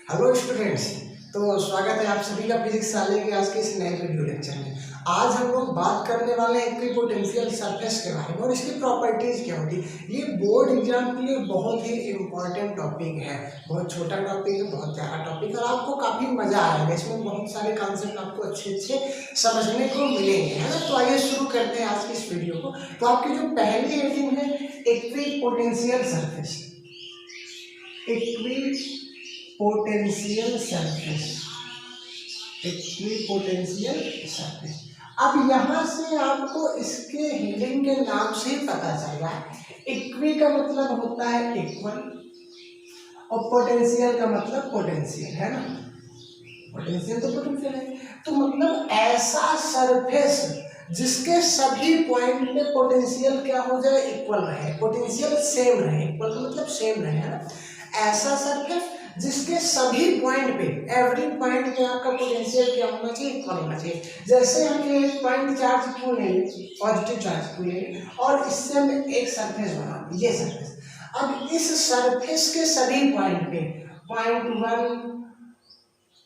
Hello students. तो स्वागत है आप सभी का फिजिक्स साले के आज के इस नए वीडियो लेक्चर में। आज हम लोग बात करने वाले हैं इक्विपोटेंशियल सरफेस के बारे में और इसकी प्रॉपर्टीज क्या होती है। ये बोर्ड एग्जाम के लिए बहुत ही इम्पोर्टेंट टॉपिक है, बहुत छोटा टॉपिक है, बहुत प्यारा टॉपिक है और आपको काफ़ी मजा आएगा। इसमें बहुत सारे कॉन्सेप्ट आपको अच्छे अच्छे समझने को मिलेंगे, है ना। तो आइए शुरू करते हैं आज की इस वीडियो को। तो आपकी जो पहली हेडिंग है equipotential surface, equipotential surface, equipotential surface. अब यहाँ से आपको इसके हेडिंग के नाम से ही पता चल रहा है। इक्वी का मतलब होता है इक्वल और पोटेंशियल का मतलब पोटेंशियल, है ना। पोटेंशियल तो पोटेंशियल है, तो मतलब ऐसा सरफेस जिसके सभी पॉइंट पे पोटेंशियल क्या हो जाए, इक्वल रहे, पोटेंशियल सेम रहे। इक्वल का मतलब सेम रहे, है ना। ऐसा सरफेस जिसके सभी पॉइंट पे, एवरी पॉइंट पे आपका पोटेंशियल क्या होना चाहिए, इक्वल होना चाहिए। जैसे हम ये पॉइंट चार्ज क्यों लेंगे, पॉजिटिव चार्ज क्यों लेंगे और इससे हम एक सरफेस बना, ये सरफेस। अब इस सरफेस के सभी पॉइंट पे, पॉइंट 1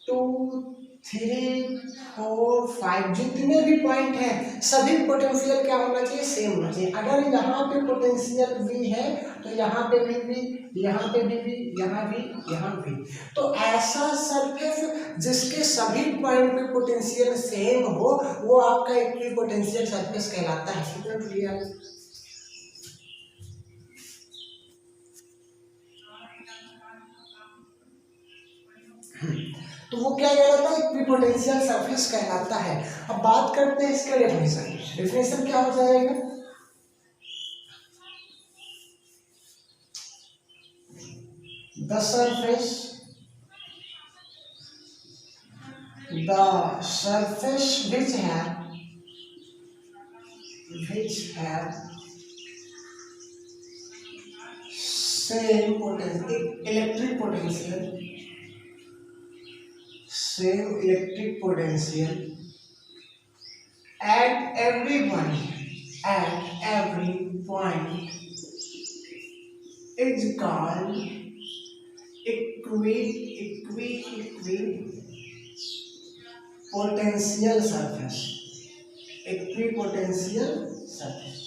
2 3 4 5 जितने भी पॉइंट हैं सभी पोटेंशियल क्या होना चाहिए, सेम होना चाहिए। अगर यहाँ पे पोटेंशियल V है तो यहाँ पे भी V, यहाँ पे भी V, यहाँ भी, यहाँ भी। तो ऐसा सरफेस जिसके सभी पॉइंट पे पोटेंशियल सेम हो वो आपका इक्विपोटेंशियल सरफेस कहलाता है। तो वो क्या कहलाता है, इक्विपोटेंशियल सरफेस कहलाता है। अब बात करते हैं इसका डेफिनेशन। डेफिनेशन क्या हो जाएगा, the surface which have same electric potential, same electric potential at every point is called equipotential surface, equipotential surface.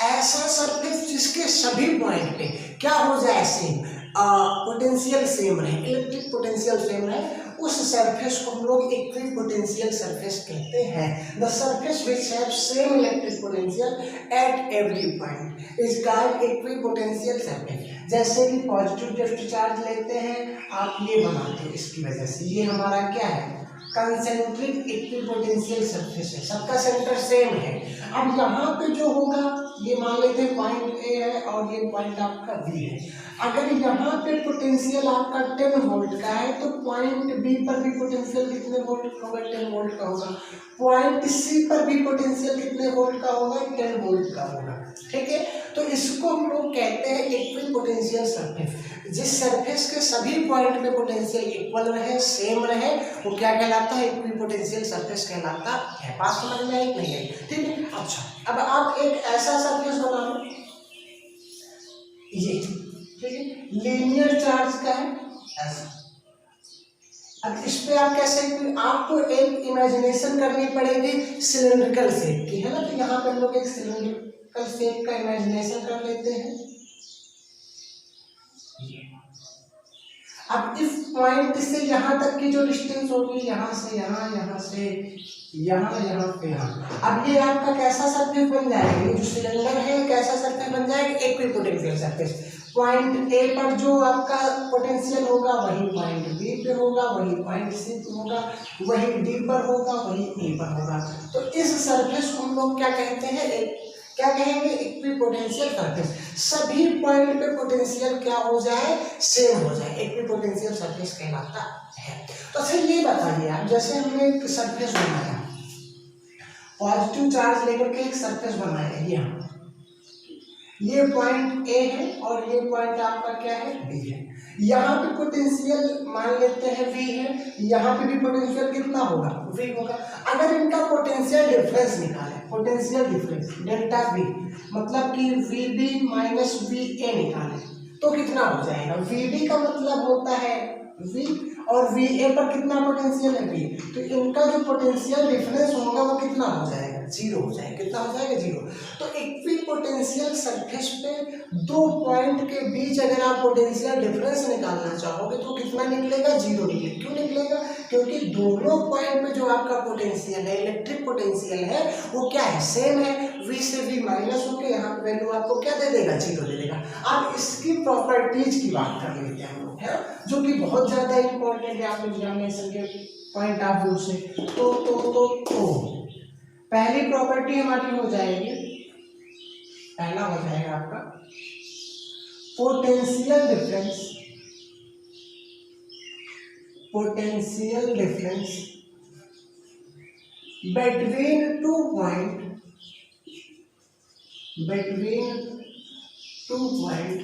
ऐसा सरफेस जिसके सभी पॉइंट पे क्या हो जाए, सेम, पोटेंशियल सेम रहे, इलेक्ट्रिक पोटेंशियल सेम रहे, उस सरफेस को हम लोग इक्विपोटेंशियल सरफेस कहते हैं। The surface which have same electric potential at every point is called equipotential surface. जैसे कि पॉजिटिव गिफ्ट चार्ज लेते हैं, आप ये बनाते हैं, इसकी वजह से ये हमारा क्या है, कंसेंट्रिक इक्विपोटेंशियल सरफेस है, सबका सेंटर सेम है। अब यहाँ पे जो होगा, ये मान लेते हैं पॉइंट ए है और ये पॉइंट आपका बी है। अगर यहाँ पे पोटेंशियल आपका 10 वोल्ट का है तो पॉइंट बी पर भी पोटेंशियल कितने वोल्ट का होगा, 10 वोल्ट का होगा। पॉइंट सी पर भी पोटेंशियल कितने वोल्ट का होगा, 10 वोल्ट का होगा। ठीक है, तो इसको हम लोग कहते हैं इक्विपोटेंशियल सरफेस। जिस सरफेस के सभी पॉइंट पे पोटेंशियल इक्वल रहे, सेम रहे, वो क्या कहलाता है, इक्विपोटेंशियल सरफेस कहलाता है। बात समझ में आई नहीं आई, ठीक है। अच्छा, अब आप एक ऐसा सरफेस बना लो, ये ठीक है, लीनियर चार्ज का है ऐसा। अब इस पे आप कैसे, आपको एक इमेजिनेशन करनी पड़ेगी सिलेंड्रिकल शेप की, है ना। तो यहाँ पे हम लोग एक सिलेंड्रिकल शेप का इमेजिनेशन कर लेते हैं। अब इस पॉइंट से यहाँ तक की जो डिस्टेंस होगी, यहाँ से यहाँ, यहाँ से यहाँ, यहाँ पे यहाँ, अब ये आपका कैसा सरफेस बन जाएगा, ये जो सिलेंडर है कैसा सरफेस बन जाएगा, इक्विपोटेंशियल सरफेस। पॉइंट ए पर जो आपका पोटेंशियल होगा वही पॉइंट बी पे होगा, वही पॉइंट सी पे होगा, वही डी पर होगा, वही ए पर होगा। तो इस सरफेस को हम लोग क्या कहते हैं, क्या कहेंगे, इक्विपोटेंशियल सरफेस। सभी पॉइंट पे पोटेंशियल क्या हो जाए, सेम हो जाए, इक्विपोटेंशियल सरफेस कहलाता है। तो फिर ये बताइए आप, जैसे हमने एक सरफेस बनाया, पॉजिटिव चार्ज लेकर के एक सरफेस बनाया, ये पॉइंट ए है और ये पॉइंट आपका क्या है, बी है। यहाँ पे पोटेंशियल मान लेते हैं V है, यहाँ पे भी पोटेंशियल कितना होगा, V होगा। अगर इनका पोटेंशियल डिफरेंस निकालें, पोटेंशियल डिफरेंस डेल्टा V, मतलब कि VB माइनस VA निकालें तो कितना हो जाएगा। VB का मतलब होता है V और VA पर कितना पोटेंशियल है V, तो इनका जो पोटेंशियल डिफरेंस होगा वो कितना हो जाएगा, जीरो हो जाएगा। कितना हो जाएगा, जीरो। तो इक्वी पोटेंशियल सरफेस पे दो पॉइंट के बीच अगर आप पोटेंशियल डिफरेंस निकालना चाहोगे तो कितना निकलेगा, जीरो निकलेगा। क्यों निकलेगा, क्योंकि दोनों पॉइंट पे जो आपका पोटेंशियल है, इलेक्ट्रिक पोटेंशियल है, वो क्या है, सेम है। V से V माइनस होकर यहाँ वैल्यू आपको क्या दे देगा, जीरो दे देगा। अब इसकी प्रॉपर्टीज की बात कर लेते हैं हम लोग, है जो कि बहुत ज्यादा इंपॉर्टेंट है आप एग्जामिनेशन के पॉइंट ऑफ व्यू से। तो पहली प्रॉपर्टी हमारी हो जाएगी, पहला हो जाएगा आपका potential difference, potential difference between two point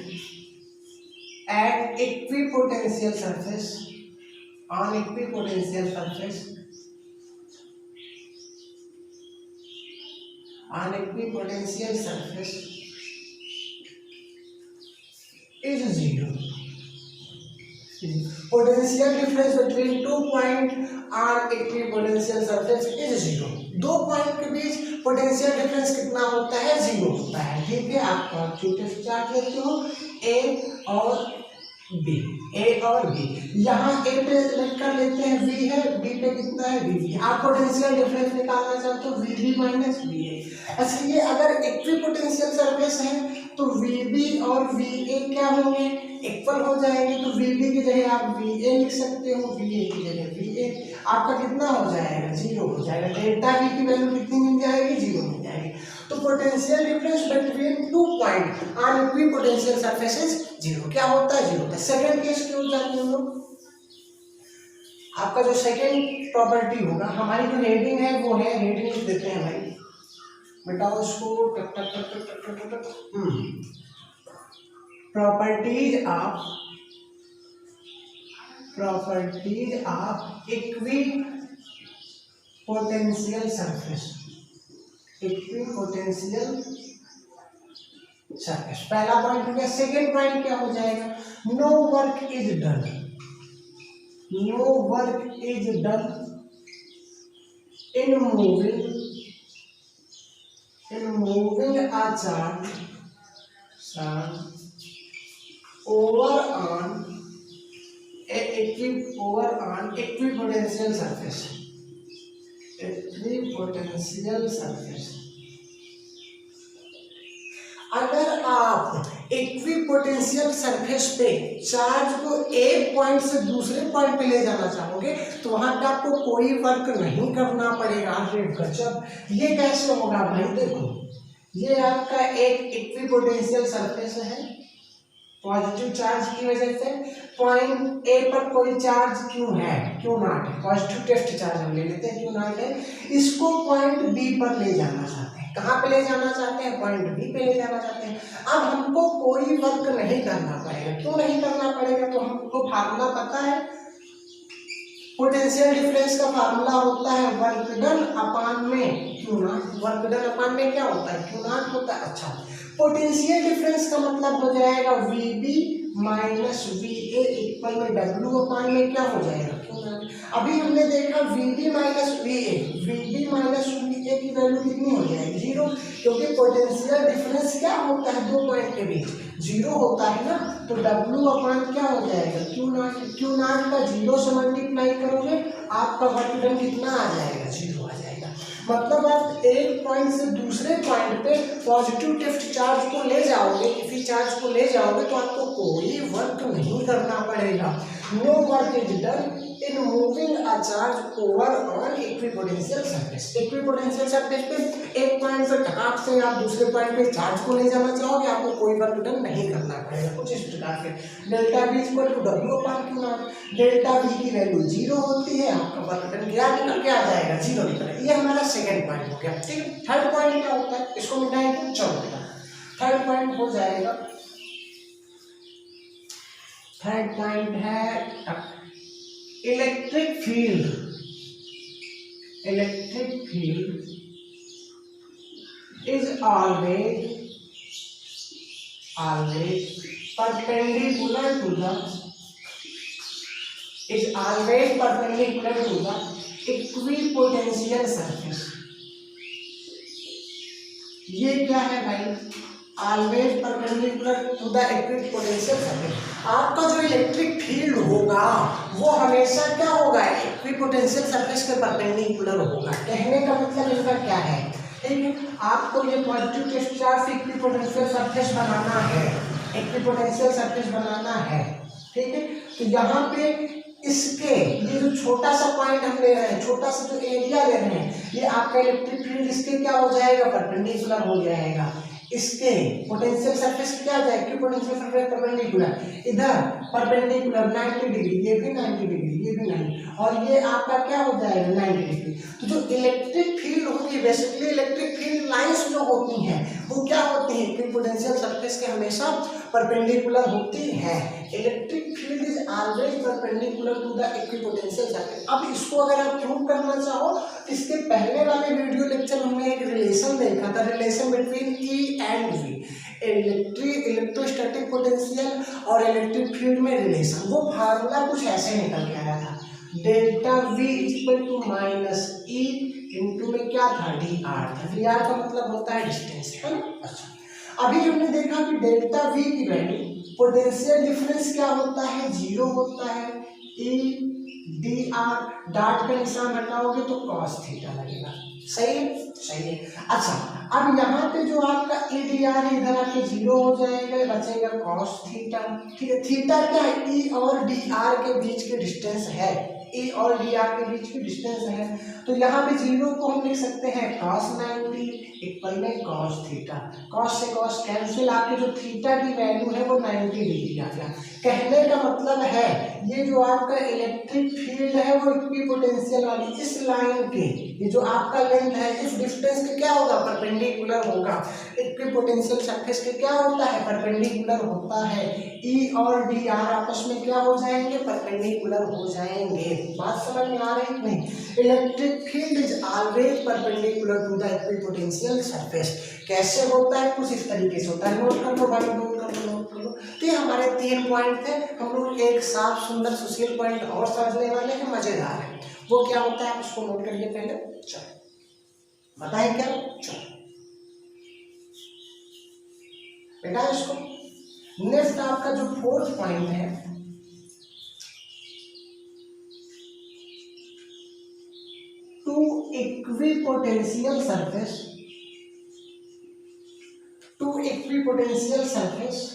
at equipotential surface, on equipotential surface, on equipotential surface is zero. Potential difference between 2 point on equipotential surface is zero. दो पॉइंट के बीच पोटेंशियल डिफरेंस कितना होता है, जीरो होता है। ठीक है, आप छोटे से चार्ट लेते हो ए और बी, ए और बी। यहाँ ए पे सेलेक्ट कर लेते हैं V है, बी पे कितना है, VB। आप पोटेंशियल डिफरेंस निकालना चाहते हो VB माइनस VA। अच्छा, ये अगर इक्विपोटेंशियल सरफेस है तो VB और VA क्या होंगे, इक्वल हो जाएंगे। तो VB की जगह आप VA लिख सकते हो, VA की जगह VA। आपका कितना हो जाएगा, जीरो हो जाएगा। डेल्टा V की वैल्यू कितनी मिल जाएगी, जीरो मिल जाएगी। तो potential difference between two point on equipotential surfaces zero. क्या होता है, जीरो होता है। सेकंड केस क्यों जाते हैं हम लोग, आपका जो सेकंड प्रॉपर्टी होगा, हमारी जो हेडिंग है वो है, हेडिंग लिख देते हैं भाई, बताओ इसको, टक टक टक टक टक टक टक। Properties of equipotential surface, equipotential surface पहला पॉइंट हो गया। सेकेंड पॉइंट क्या हो जाएगा, no work is done, no work is done in moving a charge over on equipotential surface, equipotential surface। अगर आप इक्विपोटेंशियल सरफेस पे चार्ज को एक पॉइंट से दूसरे पॉइंट पे ले जाना चाहोगे तो वहां पे आपको कोई वर्क नहीं करना पड़ेगा। अरे गजब, ये कैसे होगा भाई, देखो ये आपका एक इक्विपोटेंशियल सरफेस है, पॉजिटिव चार्ज की वजह से पॉइंट ए पर कोई चार्ज क्यों है, क्यों नॉट है, पॉजिटिव टेस्ट चार्ज हम ले लेते हैं, क्यों नॉट है। इसको पॉइंट बी पर ले जाना चाहते हैं, कहाँ पे ले जाना चाहते हैं, पॉइंट बी पे ले जाना चाहते हैं। अब हमको कोई वर्क नहीं करना पड़ेगा। क्यों नहीं करना पड़ेगा, तो हमको फार्मूला पता है, पोटेंशियल डिफरेंस का फार्मूला होता है वर्क डन अपान में क्यू नॉट। वर्क डन अपान में क्या होता है, क्यू नॉट होता है। अच्छा, पोटेंशियल डिफरेंस का मतलब हो जाएगा VB माइनस VA इक्वल में W अपान में क्या हो जाएगा, क्यू नॉट। अभी हमने देखा VB minus VA, VB minus VA की वैल्यू कितनी हो जाएगी, जीरो, क्योंकि पोटेंशियल डिफरेंस क्या होता है, दो पॉइंट के बीच जीरो होता है ना। तो W अपान क्या हो जाएगा, क्यू नॉट। क्यू नॉट का जीरो से मल्टीप्लाई करोगे आपका वर्क डन कितना आ जाएगा, जीरो आ जाएगा। मतलब आप एक पॉइंट से दूसरे पॉइंट पे पॉजिटिव टिफ्ट चार्ज को ले जाओगे, इसी चार्ज को ले जाओगे तो आपको कोई वर्क नहीं करना पड़ेगा। No work is done in moving a charge over on equipotential surface. Equipotential surface पे एक पॉइंट से टकाक से आप दूसरे पॉइंट पे चार्ज को ले जाना चाहोगे, आपको कोई वर्क डन नहीं करना पड़ेगा। कुछ इस प्रकार से delta V equal to W upon q naught. Delta V की वैल्यू जीरो होती है, आपका वर्क डन क्या निकल के आ जाएगा, जीरो निकल। ये हमारा सेकंड पॉइंट हो गया। ठीक, थर्ड पॉइंट क्या होता है, इसको मिटाएंगे, चलो थर्ड पॉइंट हो जाएगा। थर्ड पॉइंट है electric field. Electric field is always perpendicular to the is always perpendicular to the equipotential surface. ये क्या है भाई, always perpendicular to the equipotential surface. आपका जो इलेक्ट्रिक फील्ड होगा वो हमेशा क्या होगा, इक्विपोटेंशियल सरफेस के परपेंडिकुलर होगा। कहने का मतलब इनका क्या है, ठीक है, आपको ये positive test charge equipotential surface बनाना है, इक्विपोटेंशियल सरफेस बनाना है, ठीक है। तो यहाँ पे इसके ये जो छोटा सा पॉइंट हम ले रहे हैं, छोटा सा जो एरिया ले रहे हैं, ये आपका इलेक्ट्रिक फील्ड इसके क्या हो जाएगा, परपेंडिकुलर हो जाएगा। इसके पोटेंशियल सरफेस क्या हो जाएगा, पोटेंशियल सरफेस परपेंडिकुलर, इधर परपेंडिकुलर 90 डिग्री, ये भी 90 डिग्री, ये भी 90, और ये आपका क्या हो जाएगा 90 डिग्री। तो जो इलेक्ट्रिक फील्ड होगी, बेसिकली इलेक्ट्रिक फील्ड लाइंस जो होती हैं वो क्या होती है, इक्विपोटेंशियल सरफेस के हमेशा परपेंडिकुलर होती है। Electric field is always perpendicular to the equipotential surface. अब इसको अगर आप प्रूव करना चाहो, इसके पहले वाले वीडियो लेक्चर में हमने एक रिलेशन देखा था, relation between E and V, electrostatic potential और इलेक्ट्रिक फील्ड में रिलेशन। वो फार्मूला कुछ ऐसे निकल के आया था, delta V equal to minus E into में क्या था, डी आर था। डी आर का मतलब होता है डिस्टेंस, है ना। अच्छा, अभी हमने देखा कि डेल्टा वी की वैल्यू, पोटेंशियल डिफरेंस क्या होता है, जीरो होता है। ई डी आर, डॉट का निशान हटाओगे तो कॉस थीटा लगेगा, सही है, सही है। अच्छा, अब यहाँ पे जो आपका ई डी आर है इधर आके जीरो हो जाएगा, बचेगा कॉस थीटा, ठीक है। थीटा क्या है, ई और डी आर के बीच के डिस्टेंस है, ए और डी आर के बीच की डिस्टेंस है। तो यहाँ पे जीरो को हम लिख सकते हैं cos 90 इक्वल में cos थीटा, cos से cos कैंसिल, आपके जो थीटा की वैल्यू है वो 90 डिग्री आ गया। कहने का मतलब है ये जो आपका इलेक्ट्रिक फील्ड है वो इक्विपोटेंशियल वाली इस लाइन के, ये जो आपका लेंथ है इस डिस्टेंस के क्या होगा, परपेंडिकुलर होगा। इक्विपोटेंशियल सरफेस के क्या होता है, परपेंडिकुलर होता है। ई और डी आर आपस में क्या हो जाएंगे, परपेंडिकुलर हो जाएंगे। बात समझ में आ रही नहीं। Electric field is always perpendicular to the equipotential surface. कैसे होता है, कुछ इस तरीके से होता है। नोट कर लो भाई, नोट कर लो, नोट कर लो। तो ये हमारे 3 पॉइंट थे। हम लोग एक साफ सुंदर सुशील पॉइंट और समझने वाले हैं, मजेदार है। वो क्या होता है आप उसको नोट करिए पहले। चलो बताएं क्या, चलो बेटा इसको। नेक्स्ट आपका जो 4th पॉइंट है, two equipotential surface, two equipotential surface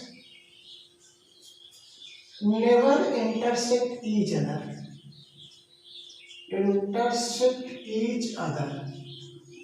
never intersect each other, intersect each other.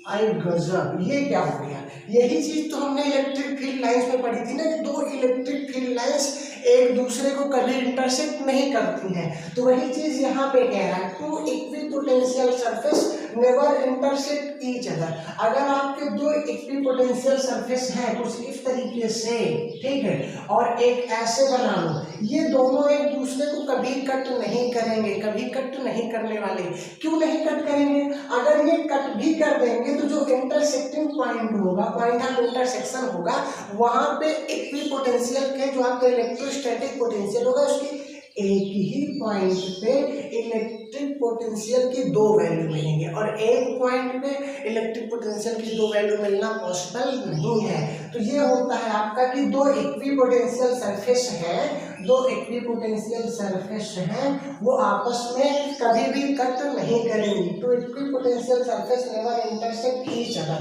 आई गजब, ये क्या हो गया। यही चीज तो हमने इलेक्ट्रिक फील्ड लाइंस में पढ़ी थी ना, कि दो इलेक्ट्रिक फील्ड लाइंस एक दूसरे को कभी इंटरसेक्ट नहीं करती हैं। तो वही चीज यहाँ पे कह रहा है, two equipotential surface never intersect each other. अगर आपके दो इक्विपोटेंशियल सरफेस हैं कुछ इस तरीके से, ठीक है, और एक ऐसे बना लो, ये दोनों एक दूसरे को कभी कट नहीं करेंगे, कभी कट नहीं करने वाले। क्यों नहीं कट करेंगे, अगर ये कट भी कर देंगे तो जो इंटरसेक्टिंग पॉइंट होगा, पॉइंट ऑफ इंटरसेक्शन होगा, वहां पे इक्विपोटेंशियल के जो आपका इलेक्ट्रोस्टैटिक पोटेंशियल होगा उसकी एक ही पॉइंट पे इलेक्ट्रिक पोटेंशियल की दो वैल्यू मिलेंगे, और एक पॉइंट पे इलेक्ट्रिक पोटेंशियल की दो वैल्यू मिलना पॉसिबल नहीं है। तो ये होता है आपका कि दो इक्विपोटेंशियल सरफेस है, दो इक्विपोटेंशियल सरफेस हैं, वो आपस में कभी भी कट नहीं करेंगे। तो equipotential surface never intersect each other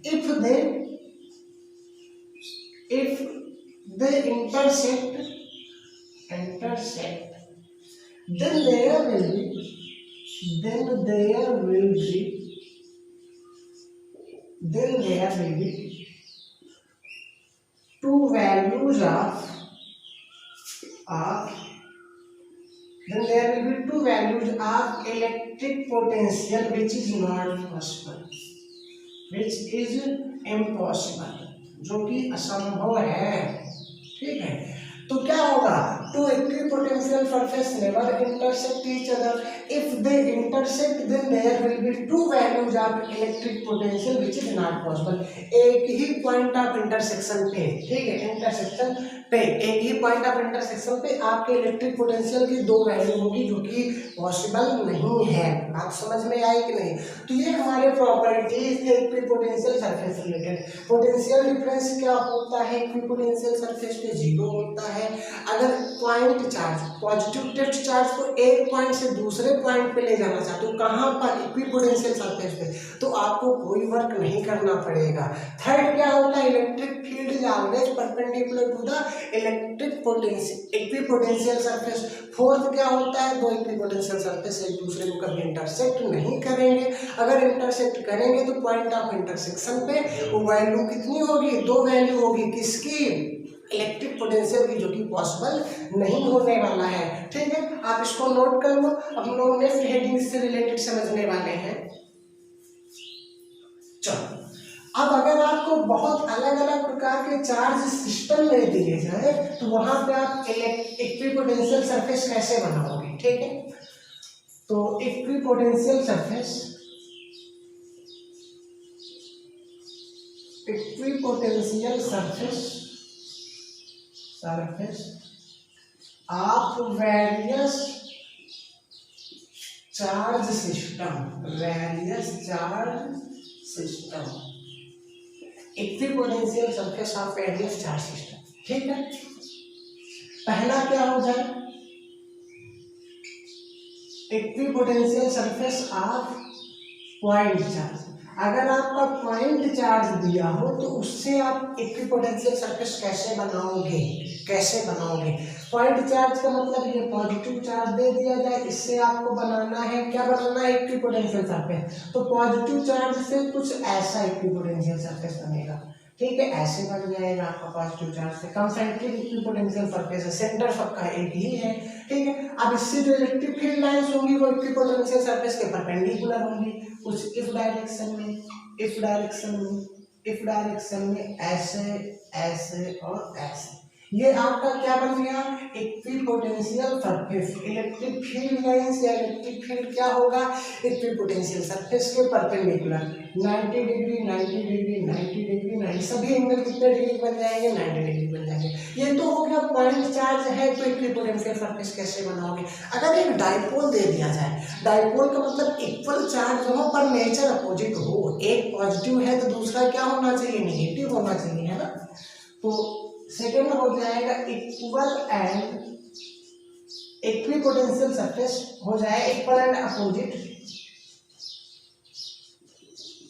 if they intersect, then there will be two values of electric potential which is not possible, which is impossible, जो कि असंभव है, ठीक है। तो क्या होगा, two equipotential surface never intersect each other, if they intersect then there will be two values of electric potential which is not possible. एक ही पॉइंट ऑफ इंटरसेक्शन पे, ठीक है, इंटरसेक्शन पे एक ही पॉइंट ऑफ इंटरसेक्शन पे आपके इलेक्ट्रिक पोटेंशियल की दो वैल्यू होगी जो कि पॉसिबल नहीं है। बात समझ में आई कि नहीं? तो ये हमारे प्रॉपर्टीज थे equipotential surface related. Potential difference क्या होता है इक्विपोटेंशियल सरफेस पे? जीरो होता है। अगर point charge positive test charge को एक पॉइंट से दूसरे पॉइंट पे ले जाना चाहते हो, कहाँ पर? इक्विपोटेंशियल सरफेस पे, तो आपको कोई वर्क नहीं करना पड़ेगा। थर्ड क्या होता है? Electric field is always perpendicular to the electric potential equipotential surface. Fourth क्या होता है? दो इक्विपोटेंशियल सरफेस एक दूसरे को कभी इंटरसेक्ट नहीं करेंगे। अगर इंटरसेक्ट करेंगे तो पॉइंट ऑफ इंटरसेक्शन पे वो वैल्यू कितनी होगी? दो वैल्यू होगी। किसकी? इलेक्ट्रिक पोटेंशियल की, जो कि पॉसिबल नहीं होने वाला है। ठीक है, आप इसको नोट कर लो। अब हम लोग नेक्स्ट हेडिंग से रिलेटेड समझने वाले हैं। चलो, अब अगर आपको बहुत अलग अलग प्रकार के चार्ज सिस्टम में दिए जाए तो वहां पे आप इक्विपोटेंशियल सरफेस कैसे बनाओगे? ठीक है, तो equipotential surface of various charge system equipotential surface of various charge system. ठीक है, पहला क्या हो जाए? Equipotential surface of point charge. अगर आपका पॉइंट चार्ज दिया हो तो उससे आप इक्विपोटेंशियल सरफेस कैसे बनाओगे? पॉइंट चार्ज का मतलब ये पॉजिटिव चार्ज दे दिया जाए, इससे आपको बनाना है, क्या बनाना है? Equipotential surface. तो पॉजिटिव चार्ज से कुछ ऐसा इक्विपोटेंशियल सरफेस बनेगा। ठीक है, ऐसे बन जाएगा आपका पॉजिटिव चार्ज से। कंसेंट्रिक इक्विपोटेंशियल सरफेस है, सेंटर सबका एक ही है। ठीक है, अब इससे जो इलेक्ट्रिक फील्ड लाइंस होंगी वो इक्विपोटेंशियल सरफेस के परपेंडिकुलर होंगी, कुछ इस डायरेक्शन में ऐसे और ऐसे। ये आपका क्या बन गया? Equipotential surface. Electric field lines या इलेक्ट्रिक फील्ड क्या होगा? इक्विपोटेंशियल सरफेस के परपेंडिकुलर 90 डिग्री 90 डिग्री 90 डिग्री 90, सभी एंगल कितने डिग्री बन जाएंगे? 90 डिग्री बन जाएंगे। ये तो हो गया पॉइंट चार्ज है तो इक्विपोटेंशियल सरफेस कैसे बनाओगे? अगर एक डाइपोल दे दिया जाए, डाइपोल का मतलब इक्वल चार्ज हो पर नेचर अपोजिट हो, एक पॉजिटिव है तो दूसरा क्या होना चाहिए? नेगेटिव होना चाहिए, है ना? तो सेकेंड हो जाएगा इक्वल एंड इक्विपोटेंशियल सरफेस हो जाए equal and opposite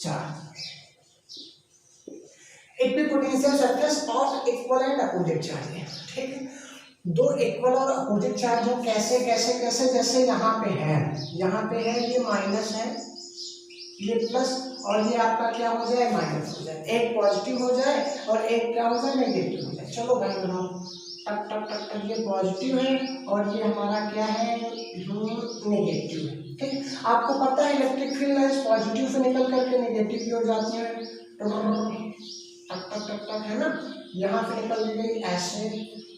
charge. Equipotential surface of equal and opposite charge. ठीक है, दो इक्वल और अपोजिट चार्ज हो। कैसे? जैसे यहाँ पे है ये माइनस है, ये प्लस, और ये आपका क्या हो जाए? माइनस हो जाए। एक पॉजिटिव हो जाए और एक क्या हो जाए? नेगेटिव हो जाए। चलो भाई बनाओ, टक टक टक टक, ये पॉजिटिव है और ये हमारा क्या है? नेगेटिव है। ठीक, आपको पता है इलेक्ट्रिक फील्ड लाइंस पॉजिटिव से निकल करके नेगेटिव की ओर जाती है, टक टक टक टक, है ना? यहाँ से निकल गई ऐसे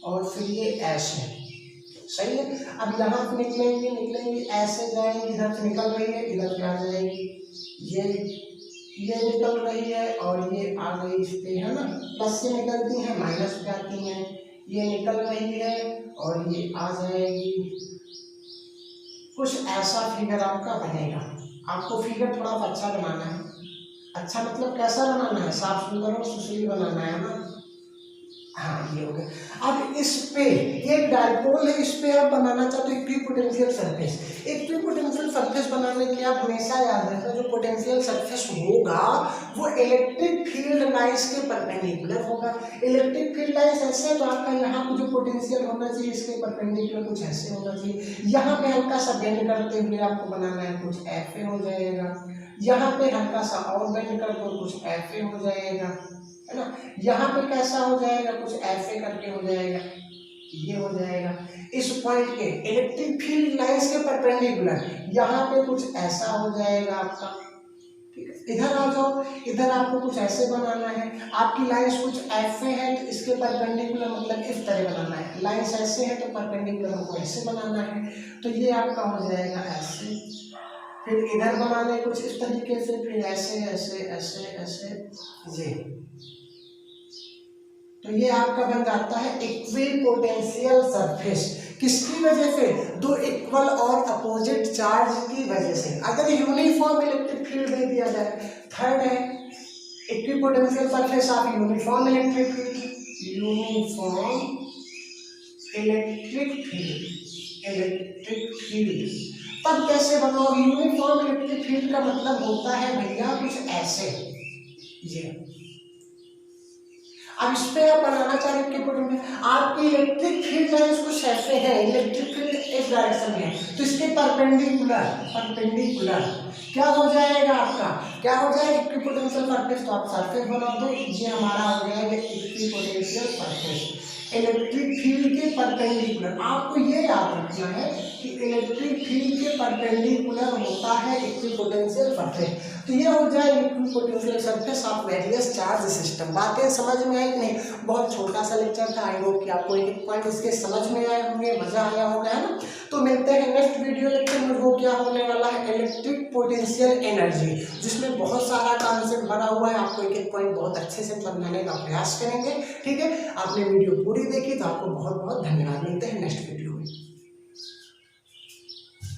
और फिर ये ऐसे, सही है। अब यहाँ से निकलेंगे ऐसे जाएंगे, इधर से निकल रही है इधर से आ जाएगी, ये निकल रही है और ये आ गई इस पे, है ना? प्लस से निकलती है माइनस पे आती है, ये निकल रही है और ये आ जाएगी। कुछ ऐसा फिगर आपका बनेगा। आपको फिगर थोड़ा अच्छा बनाना है। अच्छा मतलब कैसा बनाना है? साफ सुंदर और सुशील बनाना है ना? हाँ, ये हो गया। अब इस पे एक डाइपोल है, इस पे आप बनाना चाहते हो इक्विपोटेंशियल सरफेस। इक्विपोटेंशियल सरफेस बनाने के लिए आप हमेशा याद रखना, जो पोटेंशियल सरफेस होगा वो इलेक्ट्रिक फील्ड लाइंस के परपेंडिकुलर होगा। इलेक्ट्रिक फील्ड लाइंस ऐसे, तो आपका यहाँ पे जो पोटेंशियल होना चाहिए इसके परपेंडिकुलर कुछ ऐसे होना चाहिए। यहाँ पे हल्का सा बेंड करते हुए आपको बनाना है, कुछ ऐसे हो जाएगा। यहाँ पे हल्का सा और बेंड कर दो, कुछ ऐसे हो जाएगा, है ना? यहाँ पे कैसा हो जाएगा? कुछ ऐसे करके हो जाएगा, ये हो जाएगा। इस पॉइंट के इलेक्ट्रिक फील्ड लाइंस के परपेंडिकुलर यहाँ पे कुछ ऐसा हो जाएगा आपका। ठीक है, इधर आ जाओ, इधर आपको कुछ ऐसे बनाना है। आपकी लाइंस कुछ ऐसे है तो इसके परपेंडिकुलर मतलब इस तरह बनाना है। लाइंस ऐसे है तो परपेंडिकुलर हमको ऐसे बनाना है, तो ये आपका हो जाएगा ऐसे। फिर इधर बनाने कुछ इस तरीके से, फिर ऐसे ऐसे ऐसे ऐसे, ये तो ये आपका बन जाता है इक्विपोटेंशियल सरफेस। किसकी वजह से? दो इक्वल और अपोजिट चार्ज की वजह से। अगर यूनिफॉर्म इलेक्ट्रिक फील्ड दे दिया जाए, थर्ड है equipotential surface of uniform electric field, uniform electric field तब कैसे बनाओगे? यूनिफॉर्म इलेक्ट्रिक फील्ड का मतलब होता है भैया कुछ ऐसे, ये अब इस पे आप बनाना चाह रहे हैं आपकी इलेक्ट्रिक फील्ड है, इसको ऐसे है, इलेक्ट्रिक फील्ड इस डायरेक्शन में है, तो इसके परपेंडिकुलर क्या हो जाएगा आपका? क्या हो जाएगा? Equipotential surface. तो आप सरफेस बना दो, ये हमारा हो जाएगा इक्विपोटेंशियल सरफेस इलेक्ट्रिक फील्ड के परपेंडिकुलर। आपको ये याद रखना है कि इलेक्ट्रिक फील्ड के परपेंडिकुलर होता है इक्विपोटेंशियल सरफेस। तो ये हो जाए equipotential surface of various charge system. बातें समझ में आई कि नहीं? बहुत छोटा सा लेक्चर था, आई होप कि आपको एक पॉइंट इसके समझ में आए होंगे, मजा आया होगा, है ना? तो मिलते हैं नेक्स्ट वीडियो लेक्चर में। वो क्या होने वाला है? इलेक्ट्रिक पोटेंशियल एनर्जी, जिसमें बहुत सारा कॉन्सेप्ट भरा हुआ है। आपको एक एक पॉइंट बहुत अच्छे से समझाने का प्रयास करेंगे, ठीक है? आपने वीडियो पूरी देखी तो आपको बहुत बहुत